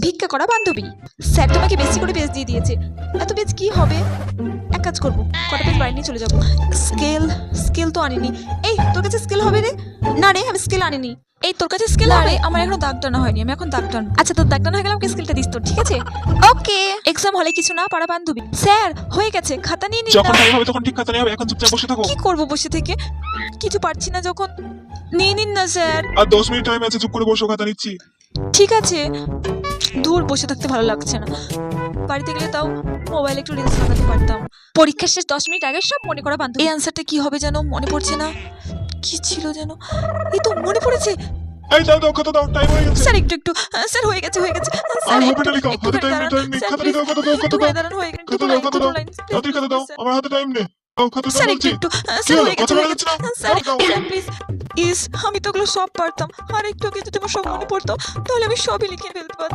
ভিক্ষা করা বান্ধবী। স্যার তোমাকে বেশি করে পেজ দিয়ে দিয়েছে। এত পেজ কি হবে? এক কাজ করবো, কটা পেজ বাড়ি নিয়ে চলে যাবো। স্কেল তো আনিনি। এই তোর কাছে স্কেল হবে রে? না রে, আমি স্কেল আনিনি। এই তোর কাছে স্কেল হবে? আমার এখনো দাগ টানা হয়নি, আমি এখন দাগ টানবো। আচ্ছা, তোর দাগ টানা হয়ে গেলে আমাকে স্কেলটা দিস তো, ঠিক আছে? ওকে। এক্সাম হলে কিছু না পারা বান্ধবী। স্যার হয়ে গেছে, খাতা নিয়ে নিন। যখন টাইম হবে তখন ঠিক খাতা নিয়ে হবে, এখন চুপচাপ বসে থাকো। কি করবো বসে থেকে? কিছু পারছি না যখন। নিয়ে নিন না স্যার। আর 10 মিনিট টাইম আছে, চুপ করে বসো, খাতা নিচ্ছি। ঠিক আছে। দূর বসে থাকতে ভালো লাগছে না। বাড়িতে গেলে তাও মোবাইলে একটু রিলস বানাতে পারতাম। পরীক্ষা শেষ 10 মিনিট আগে সব মনে করা বান্ধব। এই অ্যান্সারটা কি হবে যেন মনে পড়ছে না। কি ছিল যেন? এই তো মনে পড়েছে। এই দাও খাতা দাও, টাইম হয়ে গেছে। স্যার একটু স্যার হয়ে গেছে। আর হবে না লিখো, হাতে টাইম নেই, খাতা দাও, খাতা দাও, খাতা দাও, দাঁড়ান, হয়ে গেছে। খাতা দাও, খাতা দাও, হাতে খাতা দাও, আমার হাতে টাইম নেই। দাও খাতা দাও স্যার বলছি। একটু কি স্যার হলো, হয়ে কথা গেছে। বলা যাচ্ছে না? স্যার দাও। প্লিজ। আমি তো ওগুলো সব পারতাম, আর একটু যদি তোমার সব মনে পড়তো তাহলে আমি সবই লিখে ফেলতে পারতাম।